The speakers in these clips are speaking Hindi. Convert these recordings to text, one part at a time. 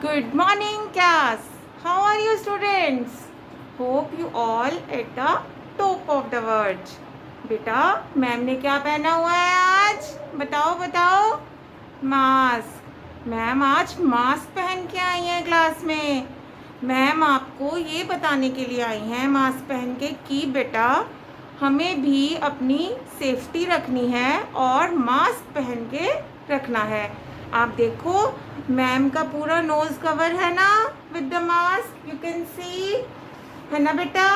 Good morning, class. How are you, students? Hope you all at the top of the world. बेटा मैम ने क्या पहना हुआ है आज? बताओ बताओ. मास्क. मैम आज मास्क पहन के आई हैं क्लास में. मैम आपको ये बताने के लिए आई हैं मास्क पहन के कि बेटा हमें भी अपनी सेफ्टी रखनी है और मास्क पहन के रखना है. आप देखो मैम का पूरा नोज कवर है ना with the mask, you can see, है ना बेटा.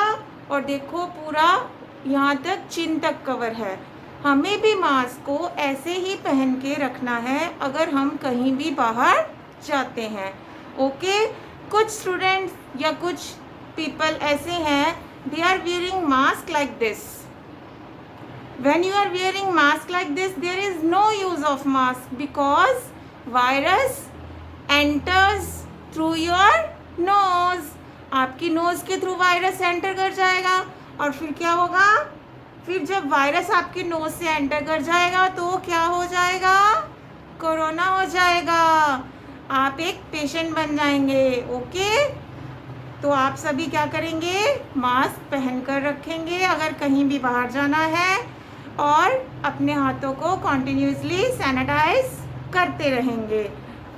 और देखो पूरा यहाँ तक चिन तक कवर है. हमें भी मास्क को ऐसे ही पहन के रखना है अगर हम कहीं भी बाहर जाते हैं. ओके. कुछ स्टूडेंट्स या कुछ पीपल ऐसे हैं, they are wearing mask like this. When you are wearing mask like this, there is no use of mask because virus enters through your nose. आपकी नोज के थ्रू वायरस एंटर कर जाएगा और फिर क्या होगा? फिर जब वायरस आपके नोज से एंटर कर जाएगा तो क्या हो जाएगा? कोरोना हो जाएगा. आप एक पेशेंट बन जाएंगे. ओके. तो आप सभी क्या करेंगे? मास्क पहन कर रखेंगे अगर कहीं भी बाहर जाना है और अपने हाथों को कॉन्टिन्यूसली सैनिटाइज करते रहेंगे.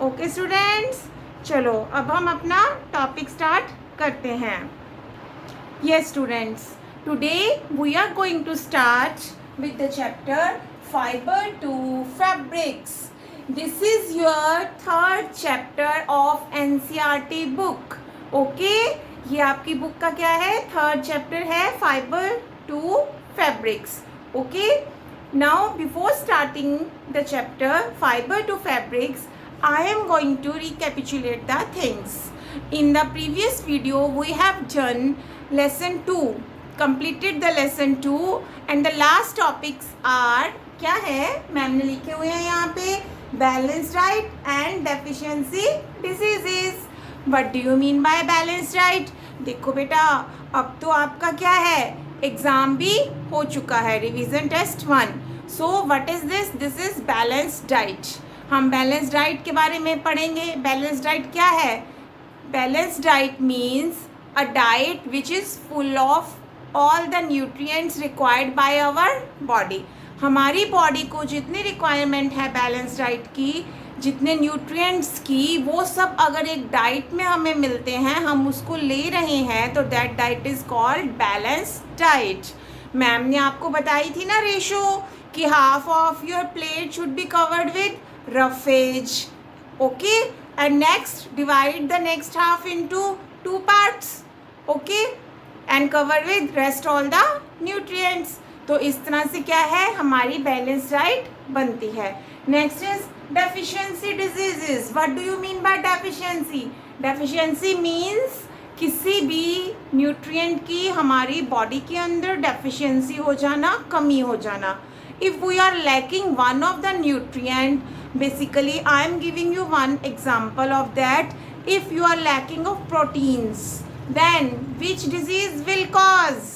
ओके स्टूडेंट्स, चलो अब हम अपना टॉपिक स्टार्ट करते हैं. Yes students, today we are going to start with the chapter fibre to fabrics. This is your third chapter of NCERT book. Okay, ये आपकी बुक का क्या है? थर्ड चैप्टर है, fibre to fabrics. Okay, now before starting the chapter fiber to fabrics, I am going to recapitulate the things. In the previous video we have done lesson 2, completed the lesson 2 and the last topics are क्या है? मैम ने लिखे हुए हैं यहाँ पे balanced diet and deficiency diseases. What do you mean by balanced diet? देखो बेटा अब तो आपका क्या है, एग्ज़ाम भी हो चुका है, revision test 1. So what is this? This is balance diet. हम बैलेंस डाइट के बारे में पढ़ेंगे. बैलेंस डाइट क्या है? Balance diet means a diet which is full of all the nutrients required by our body. हमारी बॉडी को जितनी रिक्वायरमेंट है बैलेंस डाइट की, जितने न्यूट्रिएंट्स की, वो सब अगर एक डाइट में हमें मिलते हैं, हम उसको ले रहे हैं, तो that diet is called balance diet. Ma'am ने आपको बताई थी ना रेशो कि half of your plate should be covered with roughage. Okay, and next divide the next half into 2 parts. Okay, and cover with rest all the nutrients. तो इस तरह से क्या है, हमारी बैलेंस डाइट बनती है. Next is deficiency diseases. What do you mean by deficiency? Deficiency means किसी भी न्यूट्रिएंट की हमारी बॉडी के अंदर डेफिशिएंसी हो जाना, कमी हो जाना. If we are lacking one of the nutrient, basically I am giving you one example of that. If you are lacking of proteins, then which disease will cause?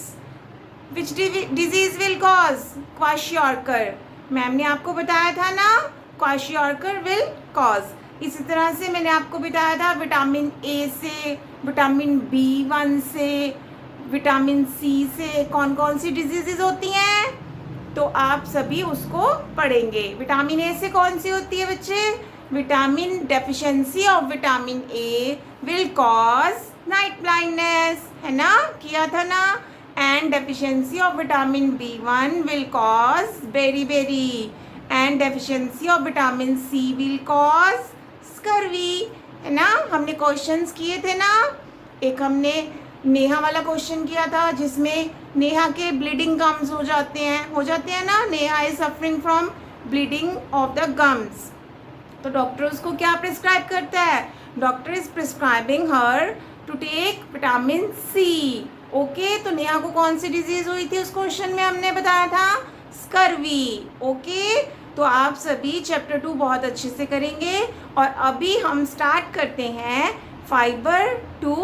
Which disease will cause? Kwashiorkor. Ma'am ने आपको बताया था ना, क्वाशियोर्कर विल कॉज. इसी तरह से मैंने आपको बताया था विटामिन ए से, विटामिन B1 से, विटामिन C से कौन कौन सी डिजीज़ेज होती हैं, तो आप सभी उसको पढ़ेंगे. विटामिन ए से कौन सी होती है बच्चे? Vitamin deficiency of vitamin A will cause night blindness, है ना, किया था ना. And deficiency of vitamin B1 will cause beriberi and deficiency of vitamin C will cause scurvy, है ना. हमने क्वेश्चंस किए थे ना. एक हमने नेहा वाला क्वेश्चन किया था जिसमें नेहा के ब्लीडिंग गम्स हो जाते हैं ना. Neha is suffering from bleeding of the gums. तो डॉक्टर उसको क्या प्रिस्क्राइब करता है? Doctor is prescribing her to take vitamin C. Okay, तो नेहा को कौन सी डिजीज़ हुई थी? उस क्वेश्चन में हमने बताया था स्कर्वी. ओके, तो आप सभी चैप्टर 2 बहुत अच्छे से करेंगे. और अभी हम स्टार्ट करते हैं fibre to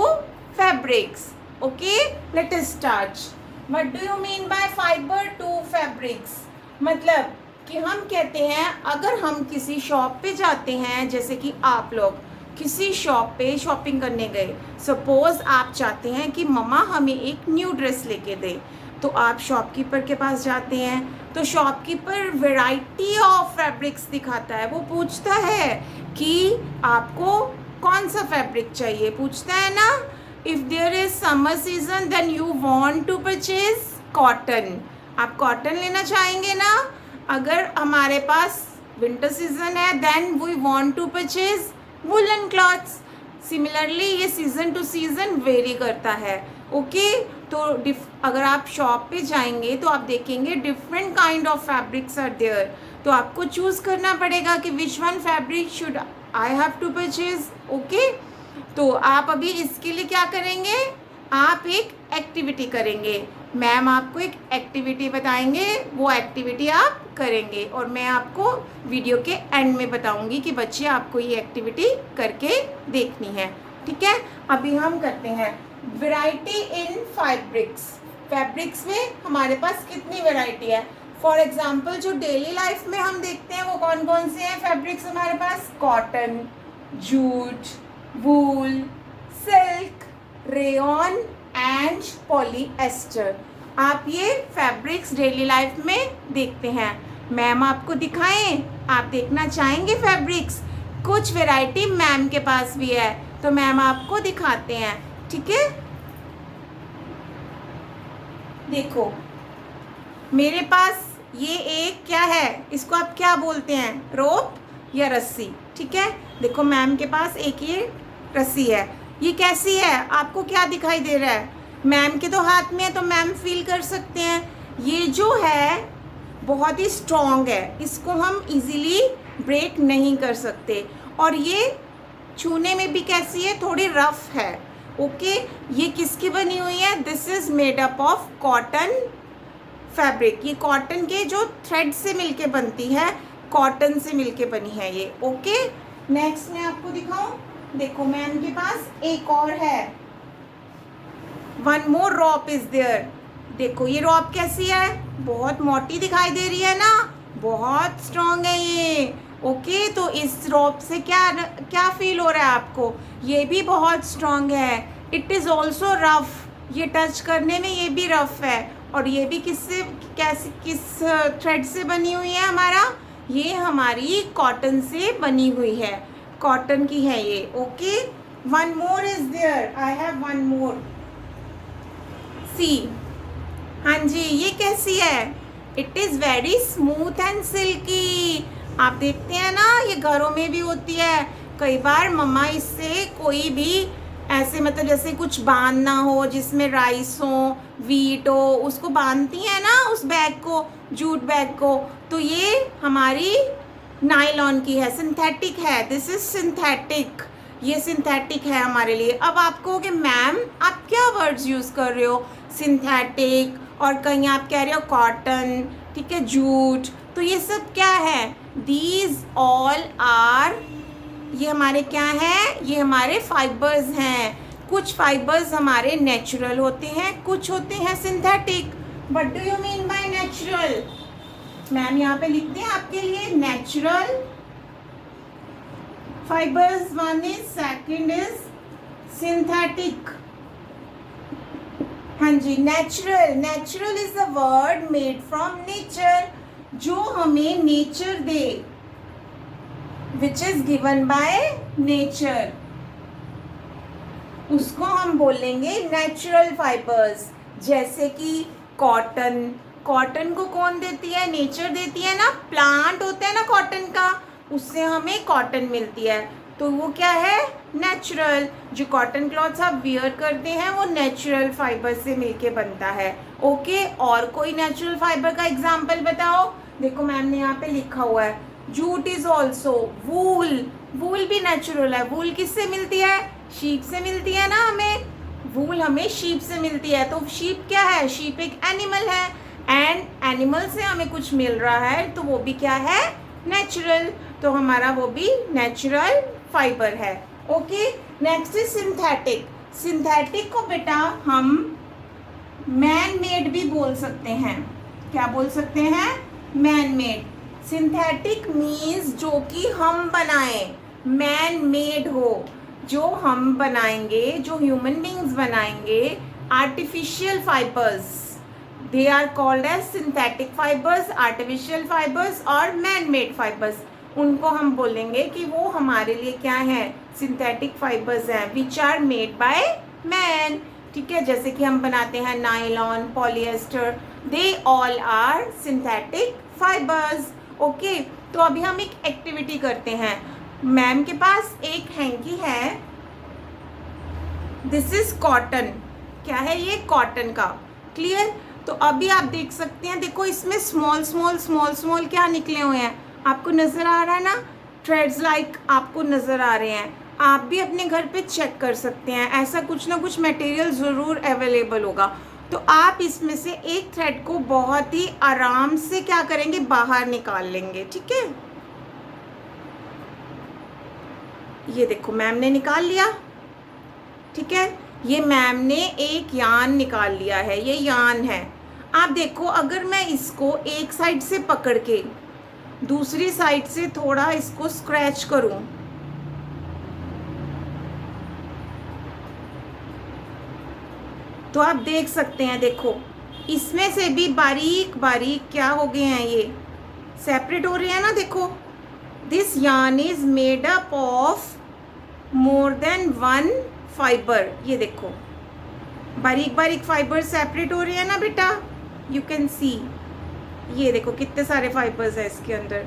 fabrics. Okay, let us start. What do you mean by fibre to fabrics? मतलब कि हम कहते हैं अगर हम किसी शॉप पे जाते हैं, जैसे कि आप लोग किसी शॉप पे शॉपिंग करने गए, सपोज आप चाहते हैं कि मम्मा हमें एक न्यू ड्रेस लेके दे, तो आप शॉपकीपर के पास जाते हैं, तो शॉपकीपर वैरायटी ऑफ फैब्रिक्स दिखाता है। वो पूछता है कि आपको कौन सा फैब्रिक चाहिए, पूछता है ना। If there is summer season then you want to purchase cotton, आप कॉटन लेना चाहेंगे ना। अगर हमारे पास विंटर सीजन है then we want to purchase woollen clothes. Similarly ये सीज़न टू सीज़न वेरी करता है। ओके तो अगर आप शॉप पे जाएंगे तो आप देखेंगे different kind of fabrics are there, तो आपको चूज़ करना पड़ेगा कि which one fabric should I have to purchase. Okay तो आप अभी इसके लिए क्या करेंगे, आप एक एक्टिविटी करेंगे। मैम आपको एक एक्टिविटी बताएंगे, वो एक्टिविटी आप करेंगे और मैं आपको वीडियो के एंड में बताऊंगी कि बच्चे आपको ये एक्टिविटी करके देखनी है। ठीक है, अभी हम करते हैं वैरायटी इन फैब्रिक्स। फैब्रिक्स में हमारे पास कितनी वैरायटी है। फॉर एग्जांपल जो डेली लाइफ में हम देखते हैं वो कौन कौन से हैं फैब्रिक्स हमारे पास, cotton, jute, wool, silk, rayon and polyester. आप ये फैब्रिक्स डेली लाइफ में देखते हैं। मैम आपको दिखाएं, आप देखना चाहेंगे फैब्रिक्स। कुछ वैरायटी मैम के पास भी है तो मैम आपको दिखाते हैं। ठीक है, देखो मेरे पास ये एक क्या है, इसको आप क्या बोलते हैं, रोप या रस्सी। ठीक है, देखो मैम के पास एक ये रस्सी है, ये कैसी है, आपको क्या दिखाई दे रहा है, मैम के तो हाथ में है तो मैम फील कर सकते हैं। ये जो है बहुत ही स्ट्रॉन्ग है, इसको हम इजीली ब्रेक नहीं कर सकते, और ये छूने में भी कैसी है, थोड़ी रफ है। ओके ये किसकी बनी हुई है, this is made up of cotton fabric. ये कॉटन के जो थ्रेड से मिलके बनती है, कॉटन से मिलके बनी है ये। ओके नेक्स्ट मैं आपको दिखाऊं, देखो मैम के पास एक और है, one more rope is there. देखो ये रॉप कैसी है, बहुत मोटी दिखाई दे रही है ना, बहुत स्ट्रॉन्ग है ये। ओके तो इस रॉप से क्या क्या फील हो रहा है आपको, ये भी बहुत स्ट्रॉन्ग है। इट इज़ ऑल्सो रफ, ये टच करने में ये भी रफ है, और ये भी किससे कैसे किस थ्रेड से बनी हुई है हमारा, ये हमारी कॉटन से बनी हुई है, कॉटन की है ये। Okay one more is there, I have one more, see. हाँ जी ये कैसी है, it is very smooth and silky. आप देखते हैं ना ये घरों में भी होती है, कई बार मम्मा इससे कोई भी ऐसे मतलब जैसे कुछ बांधना हो जिसमें राइस हो, वीट हो, उसको बांधती हैं ना उस बैग को, जूट बैग को, तो ये हमारी नायलॉन की है, सिंथेटिक है, दिस इज सिंथेटिक, ये सिंथेटिक है हमारे लिए। अब आप कहोगे मैम आप क्या वर्ड्स यूज़ कर रहे हो, सिंथेटिक, और कहीं आप कह रहे हो कॉटन, ठीक है, जूट, तो ये सब क्या है, दीज ऑल आर, ये हमारे क्या हैं, ये हमारे फाइबर्स हैं। कुछ फाइबर्स हमारे नेचुरल होते हैं, कुछ होते हैं synthetic. What do you mean by natural, ma'am यहाँ पे लिखते हैं आपके लिए, natural fibres one is, second is synthetic. हाँ जी natural, natural is a word made from nature, जो हमें नेचर दे, which is given by nature, उसको हम बोलेंगे नेचुरल फाइबर्स। जैसे कि कॉटन, कॉटन को कौन देती है, नेचर देती है ना, प्लांट होता है ना कॉटन का, उससे हमें कॉटन मिलती है, तो वो क्या है, नेचुरल। जो कॉटन क्लॉथ्स आप वियर करते हैं वो नेचुरल फाइबर से मिलके बनता है। ओके और कोई नेचुरल फाइबर का एग्जाम्पल बताओ, देखो मैम ने यहाँ पे लिखा हुआ है, जूट इज ऑल्सो, वूल, वूल भी नेचुरल है। वूल किससे मिलती है, शीप से मिलती है ना, हमें वूल हमें शीप से मिलती है। तो शीप क्या है, शीप एक एनिमल है, एंड एनिमल से हमें कुछ मिल रहा है तो वो भी क्या है, नेचुरल, तो हमारा वो भी नेचुरल फाइबर है। Okay next is synthetic. Synthetic को बेटा हम मैन मेड भी बोल सकते हैं, क्या बोल सकते हैं, मैन मेड। सिंथेटिक मीन्स जो कि हम बनाएं, मैन मेड हो, जो हम बनाएंगे, जो ह्यूमन बींग्स बनाएंगे, artificial fibres, they are called as synthetic fibres, artificial fibres और मैन मेड फाइबर्स। उनको हम बोलेंगे कि वो हमारे लिए क्या है, सिंथेटिक फाइबर्स हैं, which are made by man. ठीक है, जैसे कि हम बनाते हैं nylon, polyester, they all are synthetic fibres. Okay, तो अभी हम एक एक्टिविटी करते हैं। मैम के पास एक हैंकी है, दिस इज कॉटन, क्या है ये, कॉटन का। क्लियर? तो अभी आप देख सकते हैं, देखो इसमें स्मॉल स्मॉल स्मॉल स्मॉल क्या निकले हुए हैं, आपको नज़र आ रहा है ना, थ्रेड्स लाइक आपको नज़र आ रहे हैं। आप भी अपने घर पे चेक कर सकते हैं, ऐसा कुछ ना कुछ मटेरियल ज़रूर अवेलेबल होगा। तो आप इसमें से एक थ्रेड को बहुत ही आराम से क्या करेंगे, बाहर निकाल लेंगे। ठीक है, ये देखो मैम ने निकाल लिया। ठीक है, ये मैम ने एक यान निकाल लिया है, ये यान है। आप देखो, अगर मैं इसको एक साइड से पकड़ के दूसरी साइड से थोड़ा इसको स्क्रैच करूं, तो आप देख सकते हैं, देखो इसमें से भी बारीक बारीक क्या हो गए हैं, ये सेपरेट हो रहे हैं ना। देखो, दिस यान is made up of more than one fibre. ये देखो बारीक बारीक फाइबर सेपरेट हो रहे हैं ना बेटा, यू कैन सी। ये देखो कितने सारे फाइबर्स है इसके अंदर,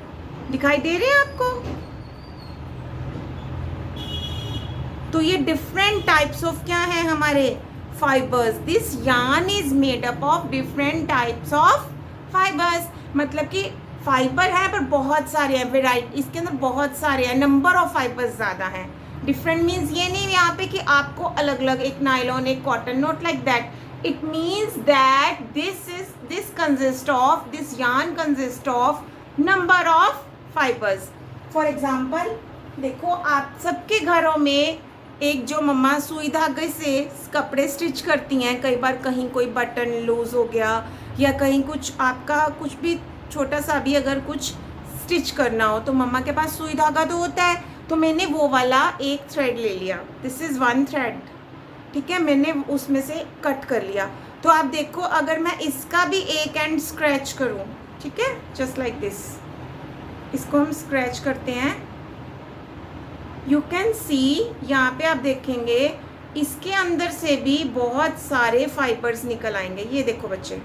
दिखाई दे रहे हैं आपको। तो ये डिफरेंट टाइप्स ऑफ क्या है हमारे fibres. This yarn is made up of different types of fibres, मतलब कि फाइबर है पर बहुत सारे हैं, वेराइटी इसके अंदर बहुत सारे हैं, नंबर ऑफ फाइबर्स ज़्यादा हैं। डिफरेंट मीन्स ये नहीं यहाँ पे कि आपको अलग अलग, एक नायलॉन एक cotton, not like that. It means that this consist of, this yarn consist of number of fibres. For example देखो, आप सबके घरों में एक जो मम्मा सुई धागे से कपड़े स्टिच करती हैं, कई बार कहीं कोई बटन लूज हो गया या कहीं कुछ आपका कुछ भी छोटा सा भी अगर कुछ स्टिच करना हो, तो मम्मा के पास सुई धागा तो होता है। तो मैंने वो वाला एक थ्रेड ले लिया, दिस इज़ वन थ्रेड। ठीक है, मैंने उसमें से कट कर लिया। तो आप देखो, अगर मैं इसका भी एक एंड स्क्रैच करूँ, ठीक है, जस्ट लाइक दिस, इसको हम स्क्रैच करते हैं, यू कैन सी। यहाँ पे आप देखेंगे इसके अंदर से भी बहुत सारे फाइबर्स निकल आएंगे। ये देखो बच्चे,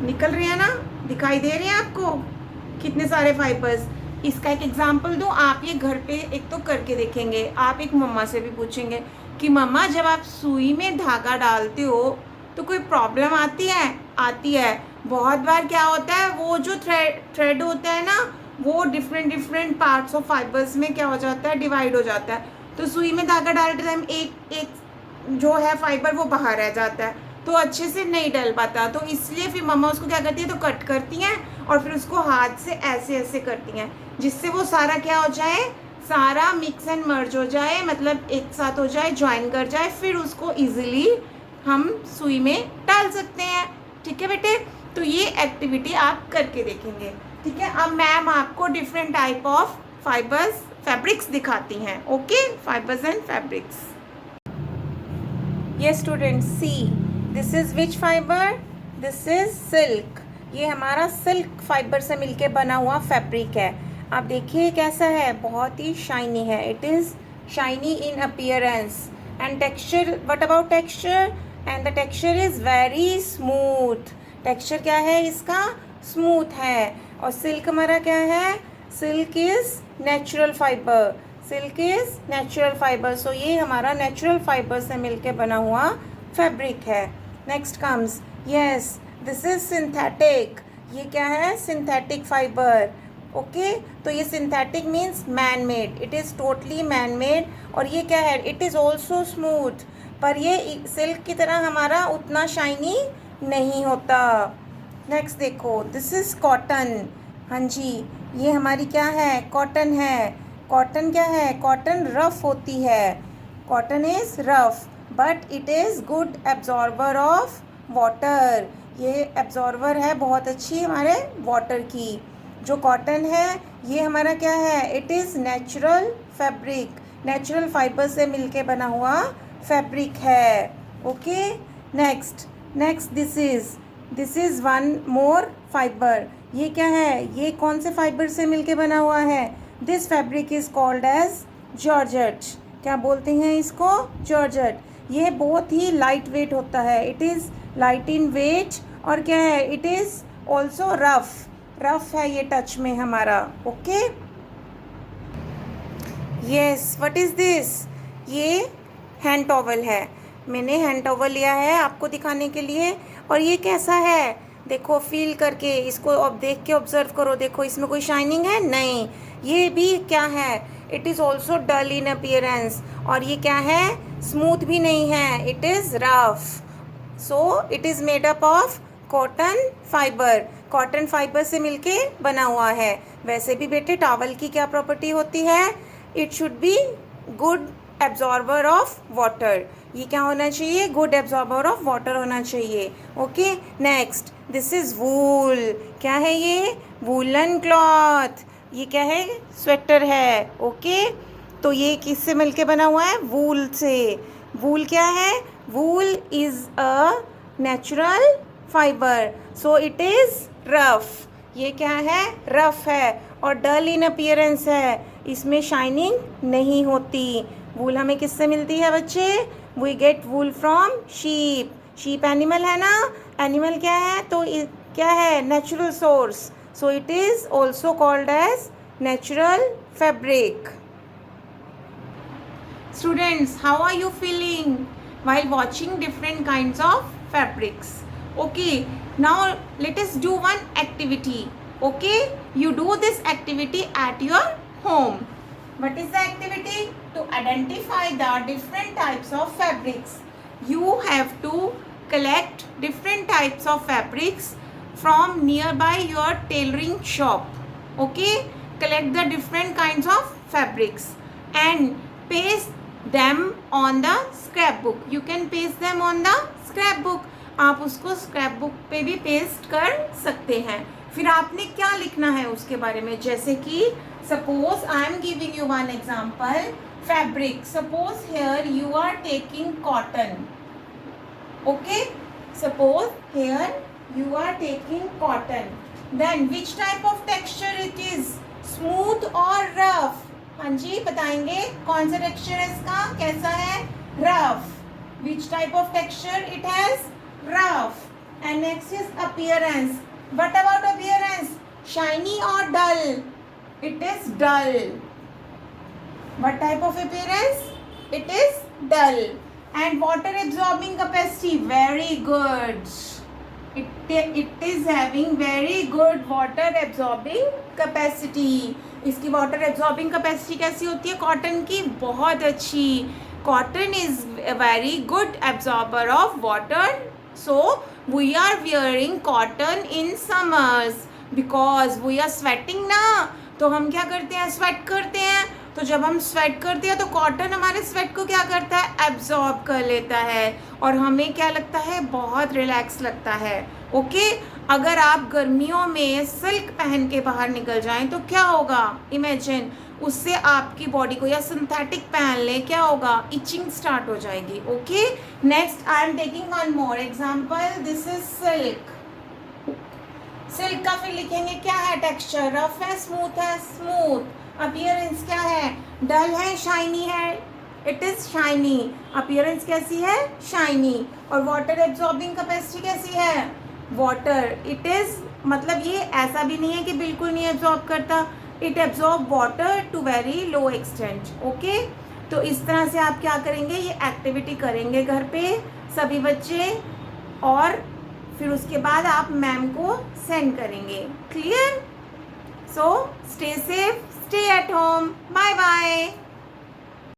निकल रहे हैं ना, दिखाई दे रहे हैं आपको कितने सारे फाइबर्स। इसका एक एग्जांपल दूं, आप ये घर पे एक तो करके देखेंगे, आप एक मम्मा से भी पूछेंगे कि मम्मा जब आप सुई में धागा डालते हो तो कोई प्रॉब्लम आती है? आती है। बहुत बार क्या होता है, वो जो थ्रेड होता है ना, वो डिफरेंट पार्ट्स ऑफ फाइबर्स में क्या हो जाता है, डिवाइड हो जाता है। तो सुई में धागा डालते टाइम एक एक जो है फाइबर वो बाहर रह जाता है, तो अच्छे से नहीं डल पाता। तो इसलिए फिर मम्मा उसको क्या करती है, तो कट करती हैं और फिर उसको हाथ से ऐसे ऐसे करती हैं, जिससे वो सारा क्या हो जाए, सारा मिक्स एंड मर्ज हो जाए, मतलब एक साथ हो जाए, ज्वाइन कर जाए, फिर उसको इजीली हम सुई में डाल सकते हैं। ठीक है बेटे, तो ये एक्टिविटी आप करके देखेंगे। ठीक है, अब मैम आपको different type of fibres fabrics दिखाती हैं। Okay, fibres and fabrics. ये student see, this is which fibre, this is silk. ये हमारा सिल्क फाइबर से मिलके बना हुआ फैब्रिक है। आप देखिए कैसा है, बहुत ही शाइनी है। It is shiny in appearance and texture. What about texture? And the texture is very smooth. Texture क्या है इसका? स्मूथ है। और सिल्क हमारा क्या है? Silk is natural fibre. Silk is natural fibre. So ये हमारा नेचुरल फाइबर से मिलके बना हुआ फैब्रिक है। Next comes, yes, this is synthetic. ये क्या है? Synthetic fibre. ओके, तो ये synthetic means man made, it is totally man made. और ये क्या है? इट इज़ ऑल्सो स्मूथ, पर ये सिल्क की तरह हमारा उतना शाइनी नहीं होता। नेक्स्ट देखो, दिस इज़ कॉटन। हाँ जी, ये हमारी क्या है? कॉटन है। कॉटन क्या है? कॉटन रफ होती है। Cotton is rough but it is good absorber of water. ये एब्जॉर्बर है बहुत अच्छी हमारे वाटर की। जो कॉटन है ये हमारा क्या है, it is natural fabric, natural fibre से मिलके बना हुआ फैब्रिक है. Okay, next this is one more fibre. ये क्या है, ये कौन से फाइबर से मिलके बना हुआ है, this fabric is called as georgette. क्या बोलते हैं इसको, जॉर्जेट. ये बहुत ही लाइट वेट होता है, it is light in weight, और क्या है, इट इज़ ऑल्सो रफ है ये टच में हमारा. Okay, yes, what is this, ये हैंड टॉवल है. मैंने हैंड टॉवल लिया है आपको दिखाने के लिए. और ये कैसा है, देखो फील करके इसको, अब देख के ऑब्जर्व करो. देखो इसमें कोई शाइनिंग है, नहीं. ये भी क्या है, it is also dull in appearance. और ये क्या है, स्मूथ भी नहीं है, it is rough. So it is made up of cotton fibre. Cotton fibre से मिलके बना हुआ है. वैसे भी बेटे टॉवल की क्या प्रॉपर्टी होती है, it should be good absorber of water. ये क्या होना चाहिए, गुड एब्जॉर्बर ऑफ वाटर होना चाहिए. ओके, नेक्स्ट दिस इज़ वूल. क्या है ये, वूलन क्लॉथ. ये क्या है, स्वेटर है. ओके, तो ये किससे मिलके बना हुआ है, वूल से. वूल क्या है, wool is a natural fibre, so it is rough. ये क्या है, रफ है और डल इन अपीयरेंस है, इसमें शाइनिंग नहीं होती. वूल हमें किससे मिलती है बच्चे, we get wool from sheep. Sheep animal है ना, एनिमल क्या है, तो क्या है, natural source. So it is also called as natural fabric. Students, how are you feeling while watching different kinds of fabrics? Okay, now let us do one activity. Okay, you do this activity at your home. What is the activity? To identify the different types of fabrics. You have to collect different types of fabrics from nearby your tailoring shop. Okay, collect the different kinds of fabrics and paste them on the scrapbook. You can paste them on the scrapbook. आप उसको स्क्रैप बुक पे भी पेस्ट कर सकते हैं. फिर आपने क्या लिखना है उसके बारे में, जैसे कि suppose I am giving you one example, fabric. Suppose hair you are taking cotton. Okay, suppose hair you are taking cotton. Then which type of texture it is, smooth और रफ. हाँ जी, बताएंगे कौन सा टेक्सचर है इसका, कैसा है, rough. Which type of texture it has, rough. And next is appearance. What about appearance, shiny और dull, it is dull. What type of appearance, it is dull. And water absorbing capacity, very good. It is having very good water absorbing capacity. इसकी water absorbing capacity कैसी होती है कॉटन की, बहुत अच्छी. Cotton is a very good absorber of water. So we are wearing cotton in summers because we are sweating ना. तो हम क्या करते हैं, स्वेट करते हैं. तो जब हम स्वेट करते हैं तो कॉटन हमारे स्वेट को क्या करता है, एब्जॉर्ब कर लेता है और हमें क्या लगता है, बहुत रिलैक्स लगता है. ओके, अगर आप गर्मियों में सिल्क पहन के बाहर निकल जाएं तो क्या होगा, इमेजिन उससे आपकी बॉडी को, या सिंथेटिक पहन लें, क्या होगा, इचिंग स्टार्ट हो जाएगी. Okay, next I am taking one more example. This is silk. Silk का फिर लिखेंगे क्या है, टेक्सचर रफ है, स्मूथ है, स्मूथ. अपीयरेंस क्या है, डल है, शाइनी है, इट इज़ शाइनी. अपीयरेंस कैसी है, शाइनी. और वाटर एब्जॉर्बिंग कैपेसिटी कैसी है, वाटर. इट इज़ मतलब ये ऐसा भी नहीं है कि बिल्कुल नहीं एब्जॉर्ब करता, it absorb water to very low extent. Okay, तो इस तरह से आप क्या करेंगे, ये एक्टिविटी करेंगे घर पे सभी बच्चे, और फिर उसके बाद आप मैम को सेंड करेंगे. Clear? So stay safe, stay at home. Bye bye.